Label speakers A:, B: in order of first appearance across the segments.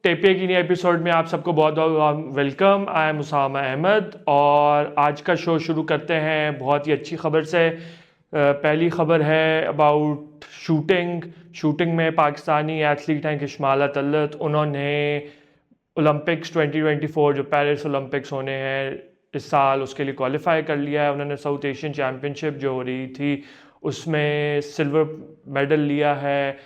A: टेपिया की नई एपिसोड में आप सबको बहुत बहुत welcome. I am Usama Ahmed और आज का शो शुरू करते हैं बहुत ही अच्छी खबर से। पहली खबर है अबाउट शूटिंग में पाकिस्तानी एथलीट हैं किशमाला तलत। उन्होंने ओलंपिक्स 2024 जो पेरिस ओलंपिक्स होने हैं इस साल, उसके लिए क्वालिफाई कर लिया है। उन्होंने साउथ एशियन चैम्पियनशिप जो हो रही थी उसमें सिल्वर मेडल लिया है,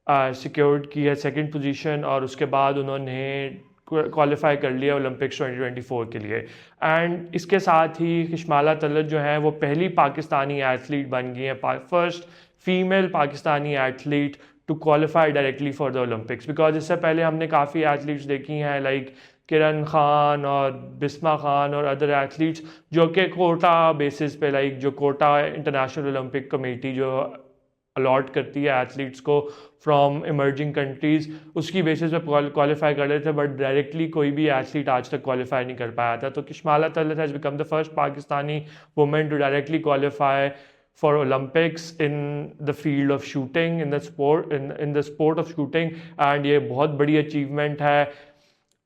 A: सिक्योर्ड की है सेकंड पोजीशन, और उसके बाद उन्होंने क्वालिफाई कर लिया ओलंपिक्स 2024 के लिए। एंड इसके साथ ही किशमाला तलत जो है वो पहली पाकिस्तानी एथलीट बन गई है, first female Pakistani athlete to qualify directly for the Olympics. Because इससे पहले हमने काफ़ी एथलीट्स देखी हैं लाइक किरण खान और बिस्मा खान और अदर एथलीट्स जो कि कोटा बेसिस पे, लाइक जो कोटा इंटरनेशनल ओलंपिक कमेटी जो अलॉट करती है एथलीट्स को फ्रॉम इमर्जिंग कंट्रीज़, उसकी बेसिस पे क्वालिफाई कर रहे थे, बट डायरेक्टली कोई भी एथलीट आज तक क्वालिफाई नहीं कर पाया था। तो Kishmala Talat has become the first Pakistani women to directly qualify for Olympics in the field of shooting, in the sport of shooting, and ये बहुत बड़ी अचीवमेंट है।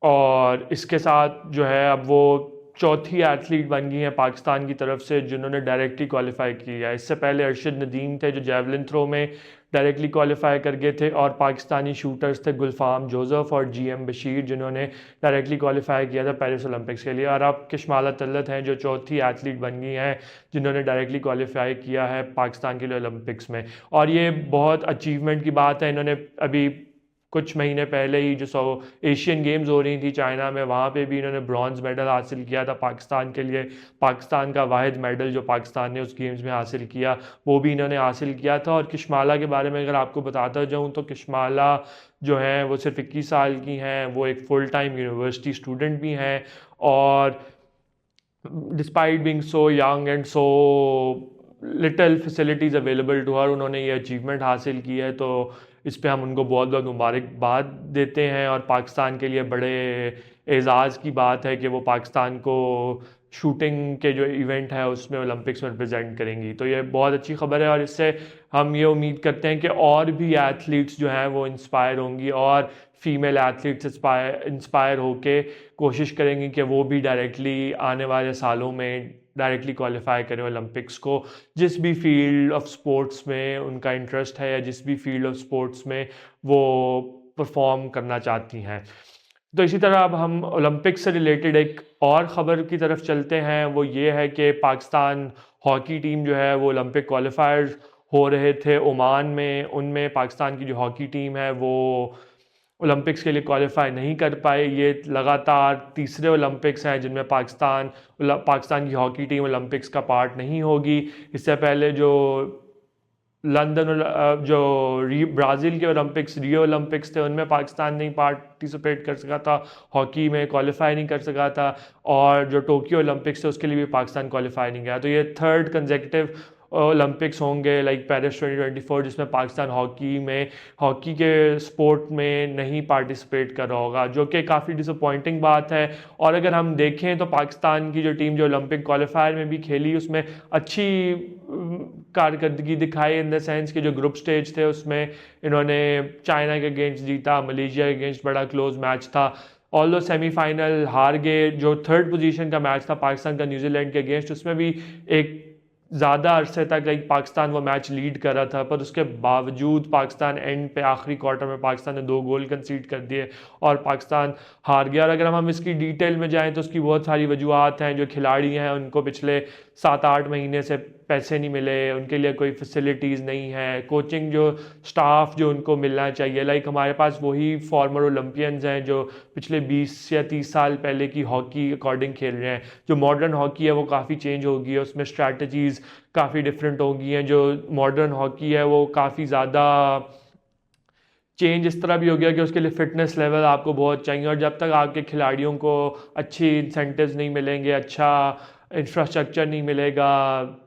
A: और इसके साथ जो है अब वो चौथी एथलीट बन गई हैं पाकिस्तान की तरफ से जिन्होंने डायरेक्टली क्वालिफाई किया है। इससे पहले अरशद नदीम थे जो जेवलिन थ्रो में डायरेक्टली क्वालिफाई कर गए थे, और पाकिस्तानी शूटर्स थे गुलफाम जोसेफ और जीएम बशीर जिन्होंने डायरेक्टली क्वालिफाई किया था पेरिस ओलंपिक्स के लिए। और अब किशमाला तलत हैं जो चौथी एथलीट बन गई हैं जिन्होंने डायरेक्टली क्वालिफाई किया है पाकिस्तान के लिए ओलंपिक्स में। और ये बहुत अचीवमेंट की बात है। इन्होंने अभी कुछ महीने पहले ही जो एशियन गेम्स हो रही थी चाइना में, वहाँ पे भी इन्होंने ब्रॉन्ज मेडल हासिल किया था पाकिस्तान के लिए। पाकिस्तान का वाहिद मेडल जो पाकिस्तान ने उस गेम्स में हासिल किया वो भी इन्होंने हासिल किया था। और किशमाला के बारे में अगर आपको बताता जाऊँ तो किशमाला जो हैं वो सिर्फ 21 साल की हैं, वो एक फुल टाइम यूनिवर्सिटी स्टूडेंट भी हैं, और despite being so young and so little facilities available to her, उन्होंने ये अचीवमेंट हासिल की है। तो इस पे हम उनको बहुत बहुत मुबारकबाद देते हैं, और पाकिस्तान के लिए बड़े एज़ाज़ की बात है कि वो पाकिस्तान को शूटिंग के जो इवेंट है उसमें ओलंपिक्स में रिप्रेजेंट करेंगी। तो ये बहुत अच्छी खबर है, और इससे हम ये उम्मीद करते हैं कि और भी एथलीट्स जो हैं वो इंस्पायर होंगी, और फीमेल एथलीट्स इंस्पायर होके कोशिश करेंगी कि वो भी डायरेक्टली आने वाले सालों में डायरेक्टली क्वालिफाई करें ओलंपिक्स को, जिस भी फील्ड ऑफ स्पोर्ट्स में उनका इंटरेस्ट है या जिस भी फील्ड ऑफ स्पोर्ट्स में वो परफॉर्म करना चाहती हैं। तो इसी तरह अब हम ओलंपिक्स से रिलेटेड एक और ख़बर की तरफ चलते हैं। वो ये है कि पाकिस्तान हॉकी टीम जो है वो ओलंपिक क्वालिफायर्स हो रहे थे ओमान में, उनमें पाकिस्तान की जो हॉकी टीम है वो ओलंपिक्स के लिए क्वालिफाई नहीं कर पाए। ये लगातार तीसरे ओलंपिक्स हैं जिनमें पाकिस्तान की हॉकी टीम ओलंपिक्स का पार्ट नहीं होगी। इससे पहले जो ब्राज़ील के ओलंपिक्स, रियो ओलंपिक्स थे, उनमें पाकिस्तान नहीं पार्टिसिपेट कर सका था, हॉकी में क्वालिफाई नहीं कर सका था, और जो टोक्यो ओलंपिक्स थे उसके लिए भी पाकिस्तान क्वालिफाई नहीं गया। तो ये थर्ड कंसेक्यूटिव ओलंपिक्स होंगे लाइक पेरिस 2024 जिसमें पाकिस्तान हॉकी के स्पोर्ट में नहीं पार्टिसिपेट कर रहा होगा, जो कि काफ़ी डिसअपॉइंटिंग बात है। और अगर हम देखें तो पाकिस्तान की जो टीम जो ओलंपिक क्वालिफायर में भी खेली उसमें अच्छी कारकर्दगी दिखाई, इन द सेंस कि जो ग्रुप स्टेज थे उसमें इन्होंने चाइना के अगेंस्ट जीता, मलेशिया के अगेंस्ट बड़ा क्लोज मैच था। ऑल्दो सेमीफाइनल हार गए, जो थर्ड पोजीशन का मैच था पाकिस्तान का न्यूजीलैंड के अगेंस्ट, उसमें भी एक ज़्यादा अरसे तक लाइक पाकिस्तान वो मैच लीड कर रहा था, पर उसके बावजूद पाकिस्तान एंड पे आखिरी क्वार्टर में पाकिस्तान ने 2 गोल कंसीड कर दिए और पाकिस्तान हार गया। और अगर हम इसकी डिटेल में जाएं तो उसकी बहुत सारी वजूहत हैं। जो खिलाड़ी हैं उनको पिछले 7-8 महीने से पैसे नहीं मिले, उनके लिए कोई फैसिलिटीज़ नहीं है, कोचिंग जो स्टाफ जो उनको मिलना चाहिए, लाइक हमारे पास वही फॉर्मर ओलंपियंस हैं जो पिछले 20 या 30 साल पहले की हॉकी अकॉर्डिंग खेल रहे हैं। जो मॉडर्न हॉकी है वो काफ़ी चेंज हो गई है, उसमें स्ट्रैटेजीज़ काफ़ी डिफरेंट हो गई हैं। जो मॉडर्न हॉकी है वो काफ़ी ज़्यादा चेंज इस तरह भी हो गया कि उसके लिए फ़िटनेस लेवल आपको बहुत चाहिए, और जब तक आपके खिलाड़ियों को अच्छी इंसेंटिव्स नहीं मिलेंगे, अच्छा इंफ्रास्ट्रक्चर नहीं मिलेगा,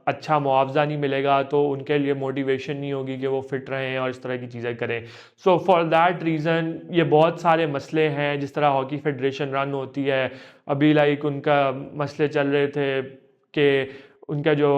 A: अच्छा मुआवजा नहीं मिलेगा, तो उनके लिए मोटिवेशन नहीं होगी कि वो फिट रहें और इस तरह की चीज़ें करें। सो फॉर दैट रीज़न ये बहुत सारे मसले हैं। जिस तरह हॉकी फेडरेशन रन होती है, अभी लाइक उनका मसले चल रहे थे कि उनका जो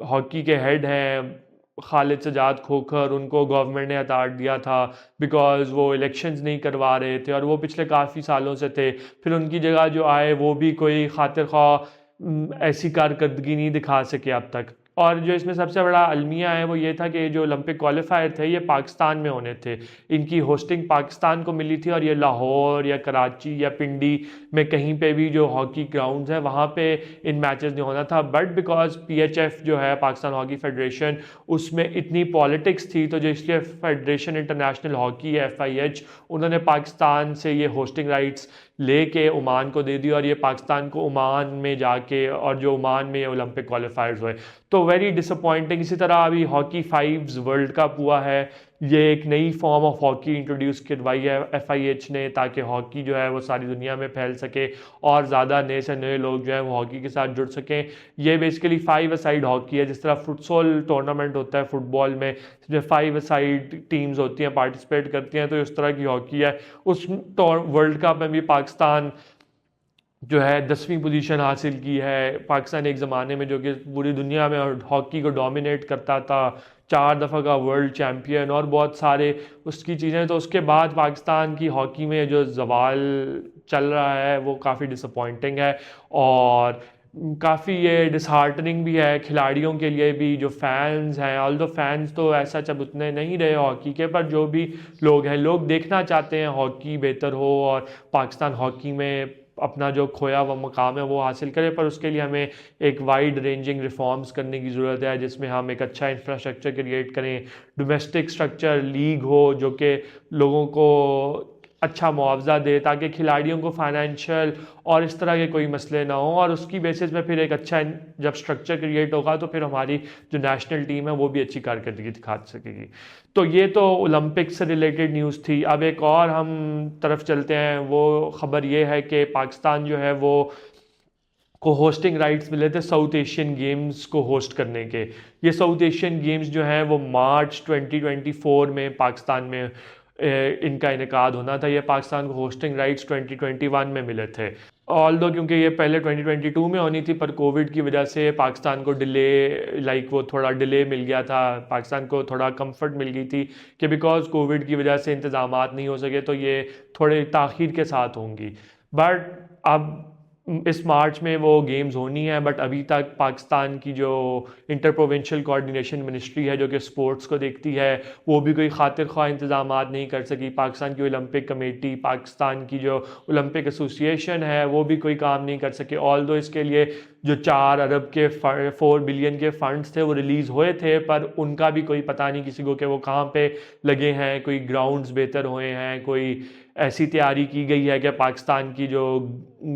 A: हॉकी के हेड हैं खालिद सजाद खोखर, उनको गवर्नमेंट ने हटा दिया था बिकॉज़ वो इलेक्शंस नहीं करवा रहे थे और वो पिछले काफ़ी सालों से थे। फिर उनकी जगह जो आए वो भी कोई खातिर ख्वाह ऐसी कारकर्दगी नहीं दिखा सके अब तक। और जो इसमें सबसे बड़ा अलमिया है वो ये था कि जो ओलंपिक क्वालिफायर थे ये पाकिस्तान में होने थे, इनकी होस्टिंग पाकिस्तान को मिली थी और ये लाहौर या कराची या पिंडी में कहीं पे भी जो हॉकी ग्राउंड्स हैं वहाँ पे इन मैचेस नहीं होना था। बट बिकॉज PHF जो है पाकिस्तान हॉकी फेडरेशन, उसमें इतनी पॉलिटिक्स थी तो जो इसलिए फेडरेशन इंटरनेशनल हॉकी है FIH, उन्होंने पाकिस्तान से ये होस्टिंग राइट्स लेके ओमान को दे दी और ये पाकिस्तान को ओमान में जाके और जो ओमान में ये ओलंपिक क्वालिफायर्स हुए। तो वेरी डिसअपॉइंटिंग। इसी तरह अभी हॉकी फाइव्स वर्ल्ड कप हुआ है, ये एक नई फॉर्म ऑफ हॉकी इंट्रोड्यूस करवाई है FIH ने ताकि हॉकी जो है वो सारी दुनिया में फैल सके और ज़्यादा नए से नए लोग जो हैं वो हॉकी के साथ जुड़ सकें। ये बेसिकली 5 a-side हॉकी है, जिस तरह फुटसॉल टूर्नामेंट होता है फुटबॉल में, जिसमें 5 a-side टीम्स होती हैं, पार्टिसिपेट करती हैं, तो इस तरह की हॉकी है। उस वर्ल्ड कप में भी पाकिस्तान जो है 10वीं पोजीशन हासिल की है। पाकिस्तान एक ज़माने में जो कि पूरी दुनिया में हॉकी को डोमिनेट करता था, 4 दफ़ा का वर्ल्ड चैम्पियन और बहुत सारे उसकी चीज़ें। तो उसके बाद पाकिस्तान की हॉकी में जो जवाल चल रहा है वो काफ़ी डिसअपॉइंटिंग है और काफ़ी ये डिसहार्टनिंग भी है खिलाड़ियों के लिए भी, जो फैंस हैं। ऑल दो फैंस तो ऐसा जब उतने नहीं रहे हॉकी के, पर जो भी लोग हैं, लोग देखना चाहते हैं हॉकी बेहतर हो और पाकिस्तान हॉकी में अपना जो खोया हुआ मकाम है वो हासिल करें। पर उसके लिए हमें एक वाइड रेंजिंग रिफॉर्म्स करने की ज़रूरत है, जिसमें हम एक अच्छा इंफ्रास्ट्रक्चर क्रिएट करें, डोमेस्टिक स्ट्रक्चर लीग हो जो कि लोगों को अच्छा मुआवजा दे ताकि खिलाड़ियों को फाइनेंशियल और इस तरह के कोई मसले ना हो, और उसकी बेसिस पे फिर एक अच्छा जब स्ट्रक्चर क्रिएट होगा तो फिर हमारी जो नेशनल टीम है वो भी अच्छी कारकर्दगी दिखा सकेगी। तो ये तो ओलंपिक से रिलेटेड न्यूज़ थी। अब एक और हम तरफ चलते हैं, वो ख़बर ये है कि पाकिस्तान जो है वो को होस्टिंग राइट्स मिले थे साउथ एशियन गेम्स को होस्ट करने के। ये साउथ एशियन गेम्स जो हैं वो मार्च 2024 में पाकिस्तान में इनका इनेकाद होना था। ये पाकिस्तान को होस्टिंग राइट्स 2021 में मिले थे। ऑल दो क्योंकि ये पहले 2022 में होनी थी, पर कोविड की वजह से पाकिस्तान को वो थोड़ा डिले मिल गया था। पाकिस्तान को थोड़ा कंफर्ट मिल गई थी कि बिकॉज कोविड की वजह से इंतज़ामात नहीं हो सके तो ये थोड़े ताख़ीर के साथ होंगी। बट अब इस मार्च में वो गेम्स होनी है, बट अभी तक पाकिस्तान की जो इंटर प्रोविंशियल कोऑर्डिनेशन मिनिस्ट्री है जो कि स्पोर्ट्स को देखती है वो भी कोई खातिर ख्वाह इंतजामात नहीं कर सकी। पाकिस्तान की ओलंपिक कमेटी, पाकिस्तान की जो ओलंपिक एसोसिएशन है वो भी कोई काम नहीं कर सके। ऑल दो इसके लिए जो 4 अरब के 4 बिलियन के फंड्स थे वो रिलीज़ हुए थे, पर उनका भी कोई पता नहीं किसी को कि वो कहाँ पे लगे हैं, कोई ग्राउंड्स बेहतर हुए हैं, कोई ऐसी तैयारी की गई है कि पाकिस्तान की जो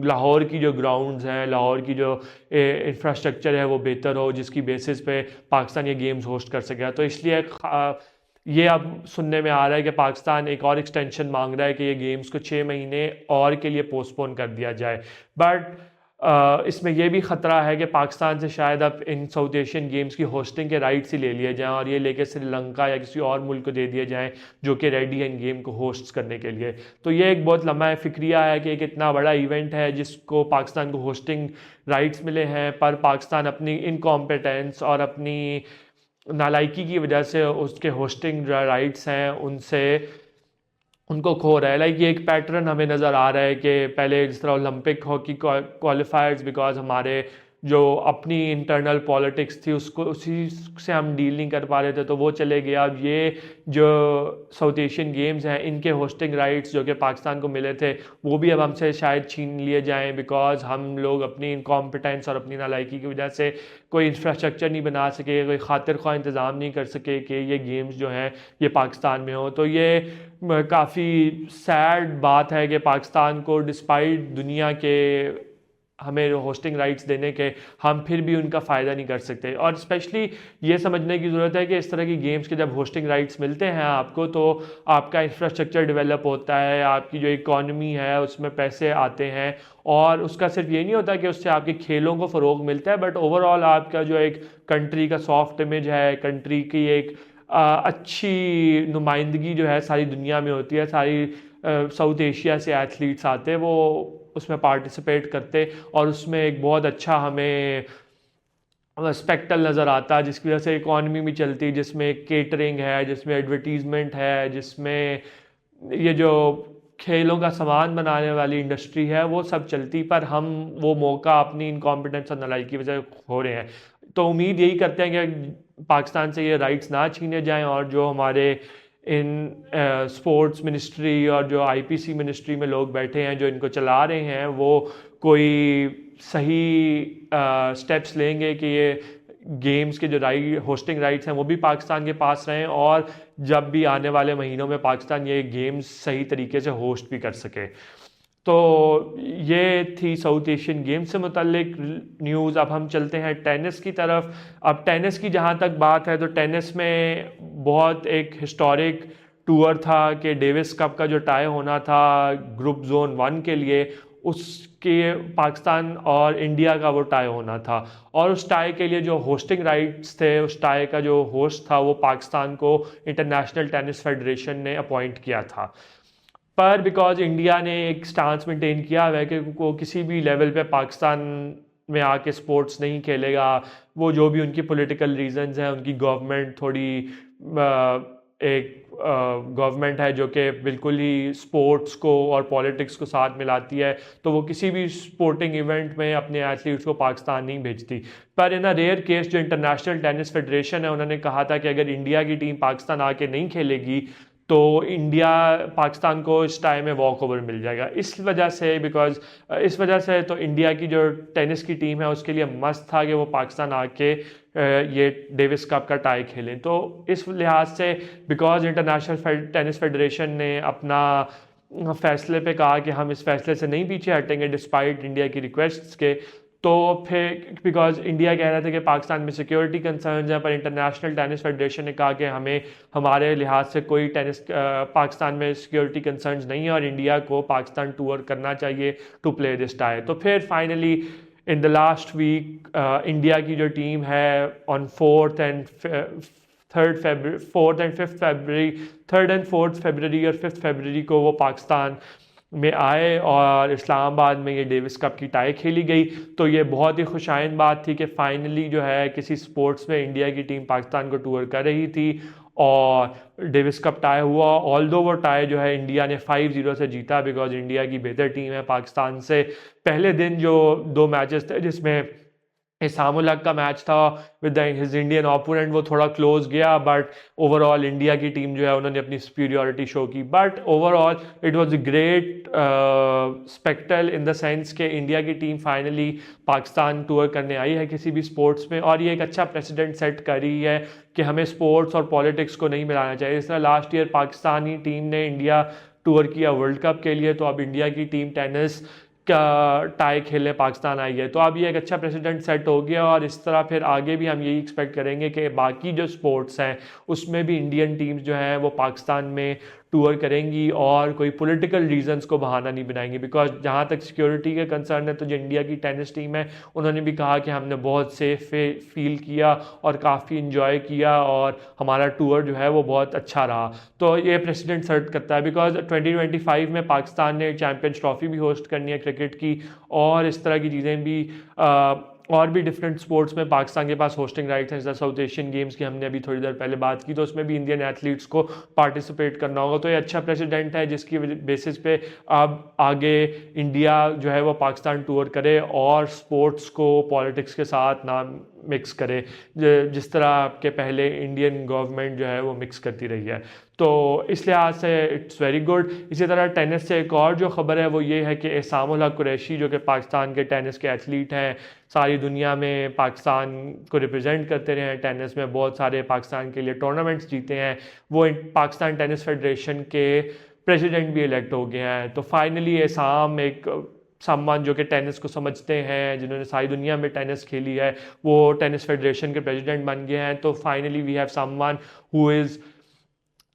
A: लाहौर की जो ग्राउंड्स हैं, लाहौर की जो इंफ्रास्ट्रक्चर है वो बेहतर हो जिसकी बेसिस पे पाकिस्तान ये गेम्स होस्ट कर सके। तो इसलिए ये अब सुनने में आ रहा है कि पाकिस्तान एक और एक्सटेंशन मांग रहा है कि ये गेम्स को 6 महीने और के लिए पोस्टपोन कर दिया जाए। बट इसमें यह भी ख़तरा है कि पाकिस्तान से शायद अब इन साउथ एशियन गेम्स की होस्टिंग के राइट्स ही ले लिए जाएं और ये लेके श्रीलंका या किसी और मुल्क को दे दिए जाएं जो कि रेडी है इन गेम को होस्ट करने के लिए। तो ये एक बहुत लम्बा फिक्रिया है कि एक इतना बड़ा इवेंट है जिसको पाकिस्तान को होस्टिंग राइट्स मिले हैं, पर पाकिस्तान अपनी इनकॉम्पिटेंस और अपनी नालायकी की वजह से उसके होस्टिंग राइट्स हैं उनको खो रहा है। लाइक ये एक पैटर्न हमें नज़र आ रहा है कि पहले जिस तरह ओलंपिक हॉकी क्वालिफायर्स बिकॉज हमारे जो अपनी इंटरनल पॉलिटिक्स थी उसको उसी से हम डील नहीं कर पा रहे थे तो वो चले गया। अब ये जो साउथ एशियन गेम्स हैं इनके होस्टिंग राइट्स जो कि पाकिस्तान को मिले थे वो भी अब हमसे शायद छीन लिए जाएं बिकॉज हम लोग अपनी इनकॉम्पिटेंस और अपनी नालायकी की वजह से कोई इंफ्रास्ट्रक्चर नहीं बना सके, कोई खातिर ख्वाह इंतज़ाम नहीं कर सके कि ये गेम्स जो हैं ये पाकिस्तान में हो। तो ये काफ़ी सैड बात है कि पाकिस्तान को डिस्पाइट दुनिया के हमें होस्टिंग राइट्स देने के हम फिर भी उनका फ़ायदा नहीं कर सकते। और स्पेशली ये समझने की ज़रूरत है कि इस तरह की गेम्स के जब होस्टिंग राइट्स मिलते हैं आपको तो आपका इंफ्रास्ट्रक्चर डेवलप होता है, आपकी जो इकॉनमी है उसमें पैसे आते हैं और उसका सिर्फ ये नहीं होता कि उससे आपके खेलों को फ़रोग मिलता है, बट ओवरऑल आपका जो एक कंट्री का सॉफ्ट इमेज है, कंट्री की एक अच्छी नुमाइंदगी जो है सारी दुनिया में होती है। सारी साउथ एशिया से एथलीट्स आते हैं, वो उसमें पार्टिसिपेट करते और उसमें एक बहुत अच्छा हमें स्पेक्टल नज़र आता, जिसकी वजह से इकॉनमी भी चलती, जिसमें केटरिंग है, जिसमें एडवर्टीज़मेंट है, जिसमें ये जो खेलों का सामान बनाने वाली इंडस्ट्री है वो सब चलती, पर हम वो मौका अपनी इनकॉम्पिटेंस और नालायकी की वजह से खो रहे हैं। तो उम्मीद यही करते हैं कि पाकिस्तान से ये राइट्स ना छीने जाएं और जो हमारे इन स्पोर्ट्स मिनिस्ट्री और जो आईपीसी मिनिस्ट्री में लोग बैठे हैं जो इनको चला रहे हैं वो कोई सही स्टेप्स लेंगे कि ये गेम्स के जो होस्टिंग राइट्स हैं वो भी पाकिस्तान के पास रहें, और जब भी आने वाले महीनों में पाकिस्तान ये गेम्स सही तरीके से होस्ट भी कर सके। तो ये थी साउथ एशियन गेम्स से मुतल्लिक न्यूज़। अब हम चलते हैं टेनिस की तरफ। अब टेनिस की जहाँ तक बात है तो टेनिस में बहुत एक हिस्टोरिक टूर था कि डेविस कप का जो टाई होना था ग्रुप जोन 1 के लिए, उसके पाकिस्तान और इंडिया का वो टाई होना था, और उस टाई के लिए जो होस्टिंग राइट्स थे, उस टाई का जो होस्ट था वो पाकिस्तान को इंटरनेशनल टेनिस फेडरेशन ने अपॉइंट किया था। पर बिकॉज इंडिया ने एक स्टांस मेंटेन किया हुआ है कि वो किसी भी लेवल पे पाकिस्तान में आके स्पोर्ट्स नहीं खेलेगा, वो जो भी उनकी पॉलिटिकल रीजंस हैं, उनकी गवर्नमेंट थोड़ी एक गवर्नमेंट है जो कि बिल्कुल ही स्पोर्ट्स को और पॉलिटिक्स को साथ मिलाती है, तो वो किसी भी स्पोर्टिंग इवेंट में अपने एथलीट्स को पाकिस्तान नहीं भेजती। पर इन अ रेयर केस जो इंटरनेशनल टेनिस फेडरेशन है उन्होंने कहा था कि अगर इंडिया की टीम पाकिस्तान आके नहीं खेलेगी तो इंडिया पाकिस्तान को इस टाइम में वॉक ओवर मिल जाएगा। इस वजह से तो इंडिया की जो टेनिस की टीम है उसके लिए मस्त था कि वो पाकिस्तान आके ये डेविस कप का टाई खेलें। तो इस लिहाज से बिकॉज इंटरनेशनल टेनिस फेडरेशन ने अपना फैसले पे कहा कि हम इस फैसले से नहीं पीछे हटेंगे डिस्पाइट इंडिया की रिक्वेस्ट्स के, तो फिर बिकॉज इंडिया कह रहा था कि पाकिस्तान में सिक्योरिटी कंसर्न्स हैं, पर इंटरनेशनल टेनिस फेडरेशन ने कहा कि हमें हमारे लिहाज से कोई पाकिस्तान में सिक्योरिटी कंसर्न्स नहीं है और इंडिया को पाकिस्तान टूर करना चाहिए टू प्ले दिस टाई। तो फिर finally in the last week India की जो टीम है ऑन 4th and 4th फरवरी और 5th फरवरी को वो पाकिस्तान में आए और इस्लामाबाद में ये डेविस कप की टाई खेली गई। तो ये बहुत ही खुशाइन बात थी कि फाइनली जो है किसी स्पोर्ट्स में इंडिया की टीम पाकिस्तान को टूर कर रही थी और डेविस कप टाई हुआ। ऑल्दो वो टाई जो है इंडिया ने 5-0 से जीता बिकॉज इंडिया की बेहतर टीम है पाकिस्तान से। पहले दिन जो 2 मैचेस थे जिसमें इसामुल हक का मैच था विद हिज इंडियन ओपोनेंट, वो थोड़ा क्लोज गया, बट ओवरऑल इंडिया की टीम जो है उन्होंने अपनी सुपीरियरिटी शो की। But overall it was a great spectacled in the sense कि इंडिया की टीम फाइनली पाकिस्तान टूर करने आई है किसी भी स्पोर्ट्स में, और ये एक अच्छा प्रेसिडेंट सेट कर रही है कि हमें स्पोर्ट्स और पॉलिटिक्स को नहीं मिलाना चाहिए। इस तरह लास्ट ईयर पाकिस्तानी टीम ने इंडिया टूर किया वर्ल्ड कप के लिए, तो अब इंडिया की टीम टेनिस का टाई खेलने पाकिस्तान आई है। तो अब ये एक अच्छा प्रेसिडेंट सेट हो गया और इस तरह फिर आगे भी हम यही एक्सपेक्ट करेंगे कि बाकी जो स्पोर्ट्स हैं उसमें भी इंडियन टीम्स जो हैं वो पाकिस्तान में टूर करेंगी और कोई पॉलिटिकल रीजंस को बहाना नहीं बनाएंगी। बिकॉज जहाँ तक सिक्योरिटी के कंसर्न है तो जो इंडिया की टेनिस टीम है उन्होंने भी कहा कि हमने बहुत सेफ फील किया और काफ़ी इंजॉय किया और हमारा टूर जो है वो बहुत अच्छा रहा। तो ये प्रेसिडेंट सेट करता है बिकॉज 2025 में पाकिस्तान ने चैम्पियंस ट्रॉफी भी होस्ट करनी है क्रिकेट की, और इस तरह की चीज़ें भी और भी डिफरेंट स्पोर्ट्स में पाकिस्तान के पास होस्टिंग राइट्स हैं। जैसे साउथ एशियन गेम्स की हमने अभी थोड़ी देर पहले बात की, तो उसमें भी इंडियन एथलीट्स को पार्टिसिपेट करना होगा। तो ये अच्छा प्रेसिडेंट है जिसकी बेसिस पे अब आगे इंडिया जो है वो पाकिस्तान टूर करे और स्पोर्ट्स को पॉलिटिक्स के साथ ना मिक्स करे जिस तरह आपके पहले इंडियन गवर्नमेंट जो है वो मिक्स करती रही है। तो इस लिहाज से इट्स वेरी गुड। इसी तरह टेनिस से एक और जो खबर है वो ये है कि इसामुल हक कुरैशी जो कि पाकिस्तान के टेनिस के एथलीट हैं, सारी दुनिया में पाकिस्तान को रिप्रेजेंट करते रहे हैं टेनिस में, बहुत सारे पाकिस्तान के लिए टूर्नामेंट्स जीते हैं, वो पाकिस्तान टेनिस फेडरेशन के प्रेसिडेंट भी इलेक्ट हो गए हैं। तो फाइनली इसाम एक सम्मान जो कि टेनिस को समझते हैं, जिन्होंने सारी दुनिया में टेनिस खेली है, वो टेनिस फेडरेशन के प्रेसिडेंट बन गए हैं। तो finally we have someone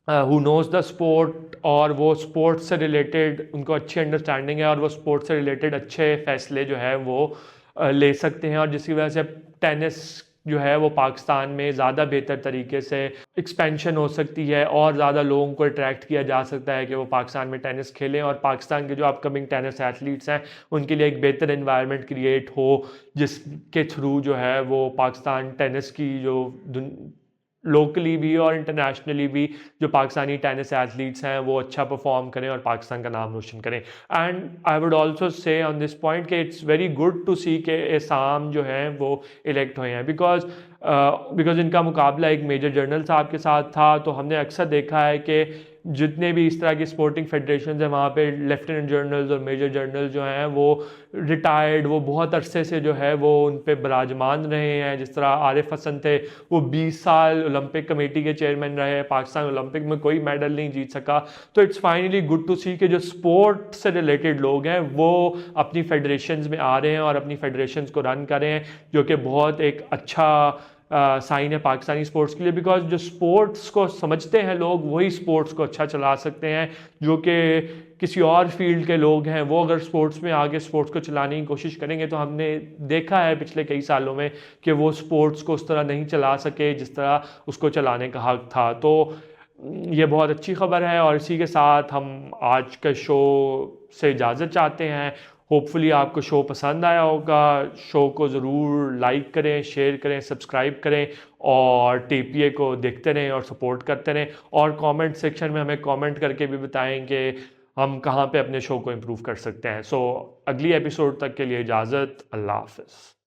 A: who knows the sport, और वो स्पोर्ट्स से रिलेटेड उनको अच्छी अंडरस्टैंडिंग है और वो स्पोर्ट्स से रिलेटेड अच्छे फैसले जो है वो ले सकते हैं, और जिसकी वजह से टेनिस जो है वो पाकिस्तान में ज़्यादा बेहतर तरीके से एक्सपेंशन हो सकती है और ज़्यादा लोगों को अट्रैक्ट किया जा सकता है कि वो पाकिस्तान में टेनिस खेलें, और पाकिस्तान के जो अपकमिंग टेनिस एथलीट्स हैं उनके लिए एक बेहतर इन्वायरमेंट क्रिएट हो जिसके थ्रू जो है वो पाकिस्तान टेनिस की जो लोकली भी और इंटरनेशनली भी जो पाकिस्तानी टेनिस एथलीट्स हैं वो अच्छा परफॉर्म करें और पाकिस्तान का नाम रोशन करें। And I would also say on this point कि इट्स वेरी गुड टू सी के एसाम जो हैं वो इलेक्ट हुए हैं, बिकॉज इनका मुकाबला एक मेजर जर्नल साहब के साथ था। तो हमने अक्सर देखा है कि जितने भी इस तरह की स्पोर्टिंग फेडरेशन हैं वहाँ पे लेफ्टिनेंट जर्नल्स और मेजर जर्नल जो हैं वो रिटायर्ड, वो बहुत अरसे से जो है वो उन पे बराजमान रहे हैं। जिस तरह आरिफ हसन थे, वो 20 साल ओलंपिक कमेटी के चेयरमैन रहे, पाकिस्तान ओलंपिक में कोई मेडल नहीं जीत सका। तो इट्स फाइनली गुड टू सी कि जो स्पोर्ट से रिलेटेड लोग हैं वो अपनी फेडरेशंस में आ रहे हैं और अपनी फेडरेशंस को रन कर रहे हैं, जो कि बहुत एक अच्छा साइन है पाकिस्तानी स्पोर्ट्स के लिए। बिकॉज जो स्पोर्ट्स को समझते हैं लोग वही स्पोर्ट्स को अच्छा चला सकते हैं, जो कि किसी और फील्ड के लोग हैं वो अगर स्पोर्ट्स में आगे स्पोर्ट्स को चलाने की कोशिश करेंगे तो हमने देखा है पिछले कई सालों में कि वो स्पोर्ट्स को उस तरह नहीं चला सके जिस तरह उसको चलाने का हक था। तो ये बहुत अच्छी खबर है, और इसी के साथ हम आज के शो से इजाज़त चाहते हैं। होपफुली आपको शो पसंद आया होगा। शो को ज़रूर लाइक करें, शेयर करें, सब्सक्राइब करें और टीपीए को देखते रहें और सपोर्ट करते रहें। और कमेंट सेक्शन में हमें कमेंट करके भी बताएं कि हम कहाँ पे अपने शो को इम्प्रूव कर सकते हैं। सो अगली एपिसोड तक के लिए इजाज़त। अल्लाह हाफ़िज़।